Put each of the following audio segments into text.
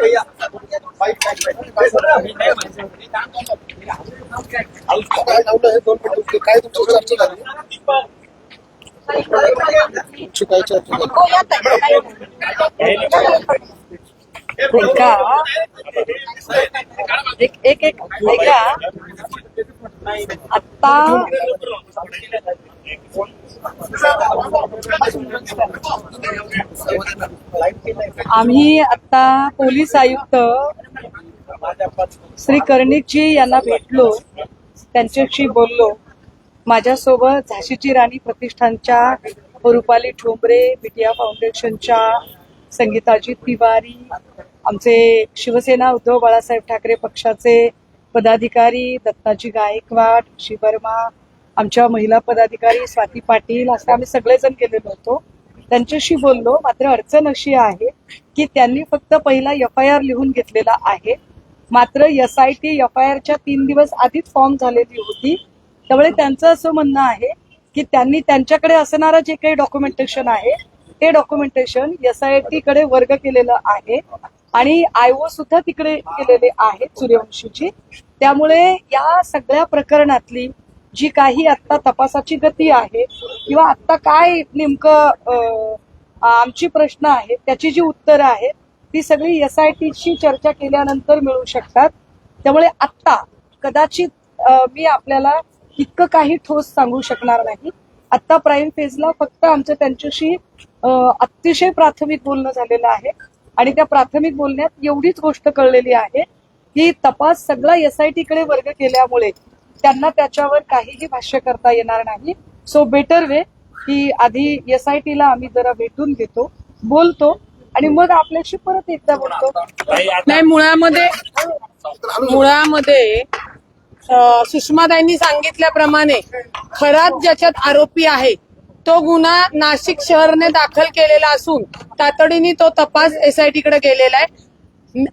भैया काय तुमची चर्चा झाली? तुमची काय चर्चा एक ऐका आता आम्ही आता पोलीस आयुक्त श्री कर्णिकजी यांना भेटलो, त्यांच्याशी बोललो. माझ्यासोबत झाशीची राणी प्रतिष्ठानच्या रुपाली ठोंबरे, बिटिया फाउंडेशनच्या संगीताजी तिवारी, आमचे शिवसेना उद्धव बाळासाहेब ठाकरे पक्षाचे पदाधिकारी दत्ताजी गायकवाड, शिवर्मा, आमच्या महिला पदाधिकारी स्वाती पाटील, असे आम्ही सगळेजण गेलेलो होतो. त्यांच्याशी बोललो. मात्र अडचण अशी आहे की त्यांनी फक्त पहिला FIR लिहून घेतलेला आहे. मात्र SIT FIRच्या 3 दिवस आधीच फॉर्म झालेली होती. त्यामुळे त्यांचं असं म्हणणं आहे की त्यांनी त्यांच्याकडे असणारं जे काही डॉक्युमेंटेशन आहे ते डॉक्युमेंटेशन SIT कडे वर्ग केलेलं आहे आणि IO सुद्धा तिकडे केलेले आहेत सूर्यवंशीची. त्यामुळे या सगळ्या प्रकरणातली जी काही आता तपासाची गती आहे किंवा आता काय नेमकं आमची प्रश्न आहे त्याची जी उत्तरं आहेत ती सगळी SITशी चर्चा केल्यानंतर मिळू शकतात. त्यामुळे आत्ता कदाचित मी आपल्याला इतकं काही ठोस सांगू शकणार नाही. आत्ता प्राईम फेजला फक्त आमचं त्यांच्याशी अतिशय प्राथमिक बोलणं झालेलं आहे आणि त्या प्राथमिक बोलण्यात एवढीच गोष्ट कळलेली आहे की तपास सगळा SIT कडे वर्ग केल्यामुळे त्यांना त्याच्यावर काहीही भाष्य करता येणार नाही. सो बेटर वे की आधी SITला आम्ही जरा भेटून घेतो, बोलतो आणि मग आपल्याशी परत एकदा बोलतो. नाही, मुळामध्ये सुषमाताईंनी सांगितल्याप्रमाणे खरात ज्याच्यात आरोपी आहे तो गुन्हा नाशिक शहरने दाखल केलेला असून तातडीने तो तपास SIT कडे गेलेला आहे.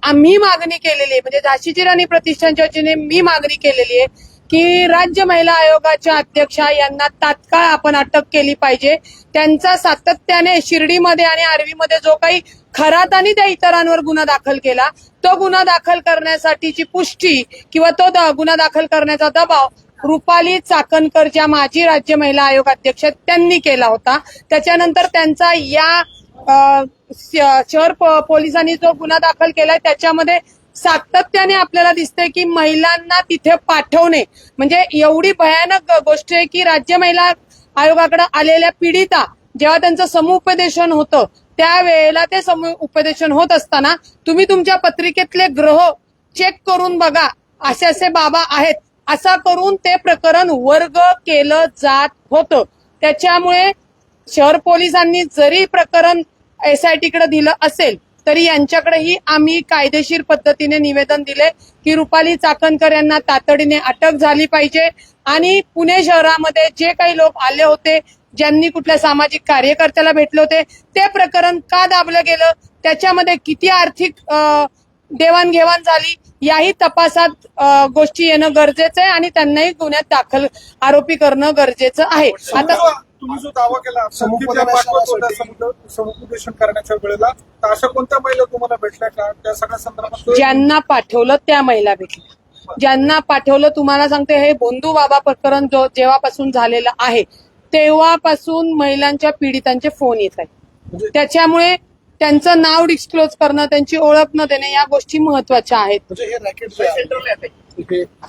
आम्ही मागणी केलेली आहे, म्हणजे झाशीची राणी प्रतिष्ठानच्या वतीने मी मागणी केलेली आहे की राज्य महिला आयोगाच्या अध्यक्षा यांना तात्काळ आपण अटक केली पाहिजे. त्यांचा सातत्याने शिर्डीमध्ये आणि आर्वीमध्ये जो काही खरात आणि त्या इतरांवर गुन्हा दाखल केला तो गुन्हा दाखल करण्यासाठीची पुष्टी किंवा तो गुन्हा दाखल करण्याचा दबाव रुपाली चाकणकर ज्या माजी राज्य महिला आयोग अध्यक्ष त्यांनी केला होता. त्याच्यानंतर त्यांचा या शहर पोलिसांनी जो गुन्हा दाखल केलाय त्याच्यामध्ये सातत्याने आपल्याला दिसतंय की महिलांना तिथे पाठवणे म्हणजे एवढी भयानक गोष्ट आहे की राज्य महिला आयोगाकडे आलेल्या पीडिता जेव्हा त्यांचं समुपदेशन होतं त्यावेळेला ते समुपदेशन होत असताना तुम्ही तुमच्या पत्रिकेतले ग्रह चेक करून बघा, असे असे बाबा आहेत, असा करून ते प्रकरण वर्ग केलं जात होतं. त्याच्यामुळे शहर पोलिसांनी जरी प्रकरण SIT कडे दिलं असेल तरी यांच्याकडेही आम्ही कायदेशीर पद्धतीने निवेदन दिले की रुपाली चाकणकर यांना तातडीने अटक झाली पाहिजे आणि पुणे शहरामध्ये जे काही लोक आले होते, ज्यांनी कुठल्या सामाजिक कार्यकर्त्याला भेटले होते, ते प्रकरण का दाबलं गेलं, त्याच्यामध्ये किती आर्थिक देवाणघेवाण झाली याही तपासात गोष्टी येणं गरजेचं आहे आणि त्यांनाही गुन्ह्यात दाखल आरोपी करणं गरजेचं आहे. आता तुम्ही जो दावा केला समुपदेशन करण्याच्या वेळेला तर अशा कोणत्या महिला तुम्हाला भेटल्या का त्या सगळ्या संदर्भात? ज्यांना पाठवलं त्या महिला भेटल्या. ज्यांना पाठवलं तुम्हाला सांगते, हे बोंधू बाबा प्रकरण जेव्हापासून झालेलं आहे तेव्हापासून महिलांच्या पीडितांचे फोन येत आहेत. त्याच्यामुळे त्यांचं नाव डिस्क्लोज करणं, त्यांची ओळख न देणे या गोष्टी महत्वाच्या आहेत. म्हणजे हे रॅकेट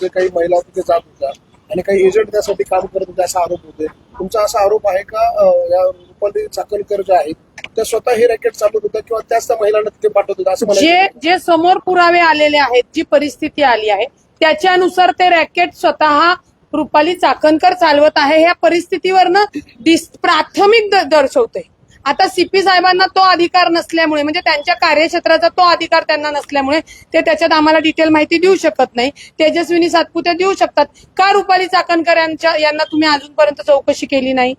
जे काही महिला तिथे जात होत्या आणि काही एजंट त्यासाठी काम करत होते असा आरोप होते. तुमचा असा आरोप आहे का या रुपाली चाकणकर ज्या आहेत त्या स्वतः हे रॅकेट चालवत होत्या किंवा त्याच त्या महिलांना तिथे पाठवत होत्या असं जे समोर पुरावे आलेले आहेत, जी परिस्थिती आली आहे त्याच्यानुसार ते रॅकेट स्वतः रुपाली चाकणकर चालवत आहे ह्या परिस्थितीवरनं प्राथमिक दर्शवते. आता CP साहेबांना तो अधिकार नसल्यामुळे म्हणजे त्यांच्या कार्यक्षेत्राचा तो अधिकार त्यांना नसल्यामुळे ते त्याच्यात आम्हाला डिटेल माहिती देऊ शकत नाही. तेजस्विनी सातपुते देऊ शकतात. का रुपाली चाकणकर यांना तुम्ही अजूनपर्यंत चौकशी केली नाही?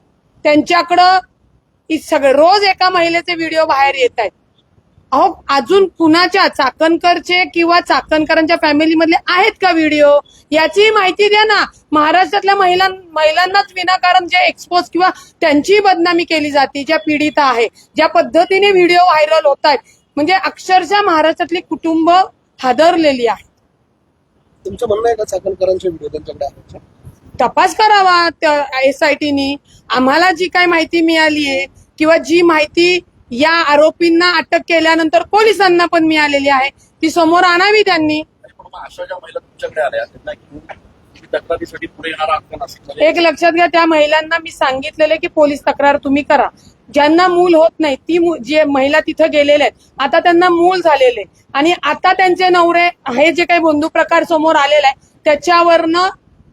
त्यांच्याकडं सगळे रोज एका महिलेचे व्हिडिओ बाहेर येत आहेत. अहो अजून कुणाच्या चाकणकरचे किंवा चाकणकरांच्या फॅमिलीमधले आहेत का व्हिडिओ याची माहिती द्या ना. महाराष्ट्रातल्या महिलांनाच विनाकारण जे एक्सपोज किंवा त्यांची बदनामी केली जाते, ज्या पीडित आहे, ज्या पद्धतीने व्हिडिओ व्हायरल होत आहेत, म्हणजे अक्षरशः महाराष्ट्रातली कुटुंब हादरलेली आहे. तुमचं म्हणणं आहे का चाकणकरांचे व्हिडिओ त्यांच्याकडे आहेत? तपास करावा एसआयटीनी. आम्हाला जी काय माहिती मिळाली आहे किंवा जी माहिती या आरोपींना अटक केल्यानंतर पोलिसांना पण मिळालेली आहे ती समोर आणावी त्यांनी. अशा ज्या महिला तुमच्याकडे आल्या त्यांना घेऊन तक्रारीसाठी पुढे येणार आहात का नाशिकमध्ये? एक लक्षात घ्या, त्या महिलांना मी सांगितलेलं की पोलीस तक्रार तुम्ही करा. ज्यांना मूल होत नाही ती जे महिला तिथं गेलेल्या आहेत, आता त्यांना मूल झालेले आणि आता त्यांचे नवरे हे जे काही बंधू प्रकार समोर आलेला आहे त्याच्यावरनं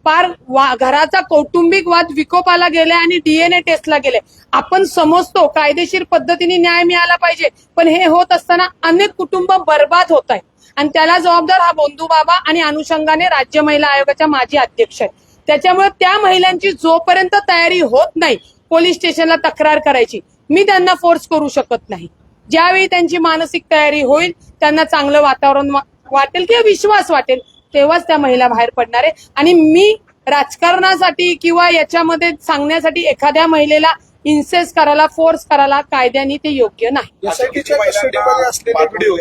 पार घराचा कौटुंबिक वाद विकोपाला गेलाय आणि डीएनए टेस्टला गेले. आपण समजतो कायदेशीर पद्धतीने न्याय मिळाला पाहिजे, पण हे होत असताना अनेक कुटुंब बर्बाद होत आहेत आणि त्याला जबाबदार हा बंधू बाबा आणि अनुषंगाने राज्य महिला आयोगाच्या माजी अध्यक्ष आहेत. त्याच्यामुळे त्या महिलांची जोपर्यंत तयारी होत नाही पोलीस स्टेशनला तक्रार करायची, मी त्यांना फोर्स करू शकत नाही. ज्यावेळी त्यांची मानसिक तयारी होईल, त्यांना चांगलं वातावरण वाटेल किंवा विश्वास वाटेल, तेव्हाच त्या महिला बाहेर पडणार आहे. आणि मी राजकारणासाठी किंवा याच्यामध्ये सांगण्यासाठी एखाद्या महिलेला इन्सेस करायला, फोर्स करायला कायद्याने ते योग्य नाही. एसआयटीच्या कस्टडीमध्ये असलेले व्हिडिओ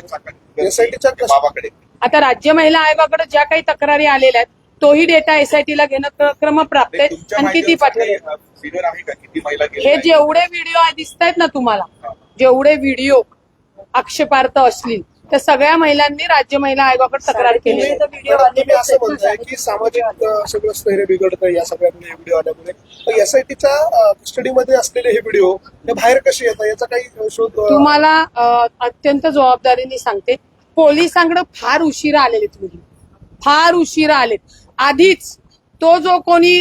एसआयटीच्या बाबाकडे आता राज्य महिला आयोगाकडे ज्या काही तक्रारी आलेल्या आहेत तोही डेटा एसआयटीला घेणं क्रमप्राप्त आहे आणि किती पाठवले. सिनियर आहे का किती महिला हे गेल्या? जेवढे व्हिडिओ दिसत आहेत ना तुम्हाला, जेवढे व्हिडिओ आक्षेपार्थ असतील त्या सगळ्या महिलांनी राज्य महिला आयोगाकडे तक्रार केली आहे. तुम्ही असं म्हणताय की सामाजिक सगळं स्थैर्य बिघडतं या सगळ्या व्हिडिओ आल्यामुळे. एसआयटीच्या कस्टडीमध्ये असलेले हे व्हिडिओ हे बाहेर कसे येतात याचा काही शोध? तुम्हाला अत्यंत जबाबदारीने सांगते, पोलिसांकडे फार उशिरा आलेले व्हिडिओ, फार उशिरा आलेत. आधीच तो जो कोणी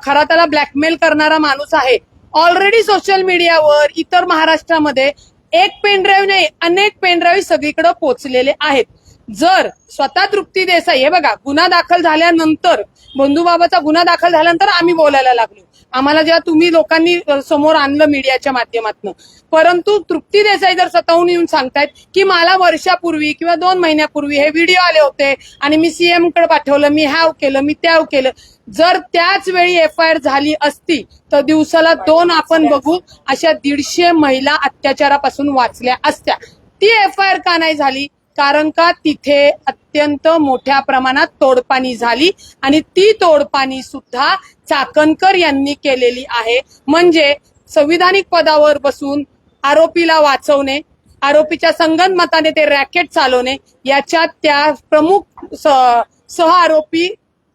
खरा त्याला ब्लॅकमेल करणारा माणूस आहे ऑलरेडी सोशल मीडियावर इतर महाराष्ट्रामध्ये एक पेनड्राईव्ह नाही अनेक पेनड्राईव्ह सगळीकडे पोहोचलेले आहेत. जर स्वतः तृप्ती देसाई, हे बघा, गुन्हा दाखल झाल्यानंतर, बंधूबाबाचा गुन्हा दाखल झाल्यानंतर आम्ही बोलायला लागलो, आम्हाला जेव्हा तुम्ही लोकांनी समोर आणलं मीडियाच्या माध्यमातून. परंतु तृप्ती देसाई जर स्वतःहून येऊन सांगतायत की मला वर्षापूर्वी किंवा 2 महिन्यापूर्वी हे व्हिडिओ आले होते आणि मी सीएम कडे पाठवलं, मी हॅव केलं, मी त्याव केलं. जर त्याच वेळी एफआयआर झाली असती तर दिवसाला 2 आपण बघू अशा 150 महिला अत्याचारापासून वाचल्या असत्या. ती एफआयआर का नाही झाली? कारण का तिथे अत्यंत मोठ्या प्रमाणात तोडपाणी झाली आणि ती तोडपाणी सुद्धा चाकणकर यांनी केलेली आहे. म्हणजे संविधानिक पदावर बसून आरोपीला वाचवणे, आरोपीच्या संगनमताने ते रॅकेट चालवणे, याच्यात त्या प्रमुख सह आरोपी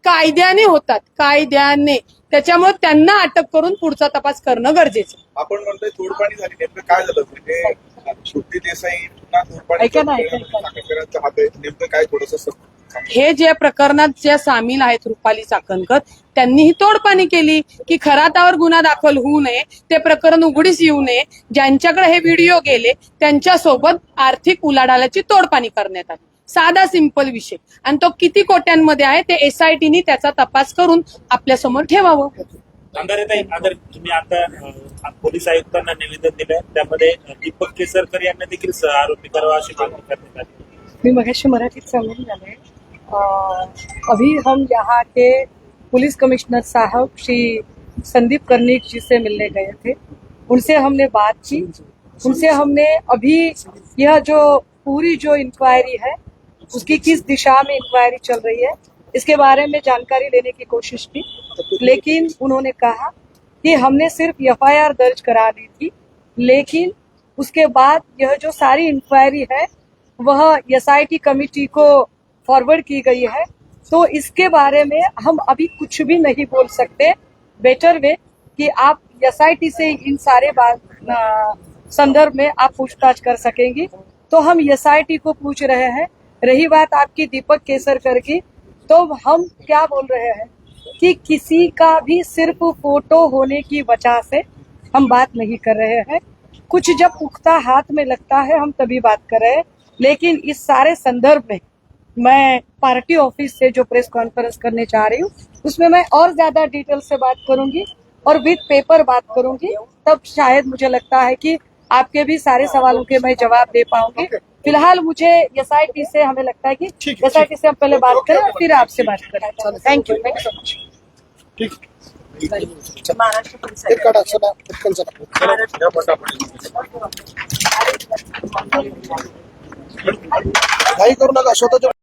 कायद्याने होतात, कायद्याने. त्याच्यामुळे त्यांना अटक करून पुढचा तपास करणं गरजेचं. आपण म्हणतोय तोडपाणी झाली, नेमकं काय झालं? म्हणजे तृप्ती देसाई चाकणकरांच्या हात आहे, नेमकं काय थोडंसं? हे जे प्रकरणात ज्या सामील आहेत रुपाली चाकणकर, त्यांनी ही तोडपाणी केली की खरातावर गुन्हा दाखल होऊ नये, ते प्रकरण उघडीस येऊ नये. ज्यांच्याकडे हे व्हिडिओ गेले त्यांच्यासोबत आर्थिक उलाढालाची तोडपाणी करण्यात आली. साधा सिंपल विषय, आणि तो किती कोट्यांमध्ये आहे ते एसआयटीनी त्याचा तपास करून आपल्या समोर ठेवावं. अगर तुम्ही आता पोलीस आयुक्तांना निवेदन दिलंय, त्यामध्ये दीपक केसरकर यांना देखील आरोपी करावा अशी मागणी करण्यात आली. मी मगाशी मराठीत सांगून झाले. अभी हम यहाँ के पुलिस कमिश्नर साहब श्री संदीप कर्णिक जी से मिलने गए थे. उनसे हमने बात की, उनसे हमने अभी यह जो पूरी जो इंक्वायरी है उसकी किस दिशा में इंक्वायरी चल रही है इसके बारे में जानकारी लेने की कोशिश की. लेकिन उन्होंने कहा कि हमने सिर्फ एफआईआर दर्ज करा दी थी, लेकिन उसके बाद यह जो सारी इंक्वायरी है वह एसआईटी कमेटी को फॉरवर्ड की गई है, तो इसके बारे में हम अभी कुछ भी नहीं बोल सकते. बेटर वे कि आप एसआईटी से इन सारे संदर्भ में आप पूछताछ कर सकेंगी. तो हम एसआईटी को पूछ रहे हैं. रही बात आपकी दीपक केसरकर की, तो हम क्या बोल रहे हैं कि किसी का भी सिर्फ फोटो होने की वजह से हम बात नहीं कर रहे हैं. कुछ जब पुख्ता हाथ में लगता है हम तभी बात कर रहे हैं. लेकिन इस सारे संदर्भ में मैं पार्टी ऑफिस से जो प्रेस कॉन्फ्रेंस करने जा रही हूँ उसमें मैं और ज्यादा डिटेल से बात करूंगी और विद पेपर बात करूंगी. तब शायद मुझे लगता है कि आपके भी सारे सवालों के मैं जवाब दे पाऊंगी. फिलहाल मुझे SIT से हमें लगता है कि ठीक है, SIT से हम पहले बात ओके, करें और ओके, फिर आपसे बात करें। Thank you so much. ठीक एक काढा चला पटकन चला या पटापट. काही करू नका स्वतःच्या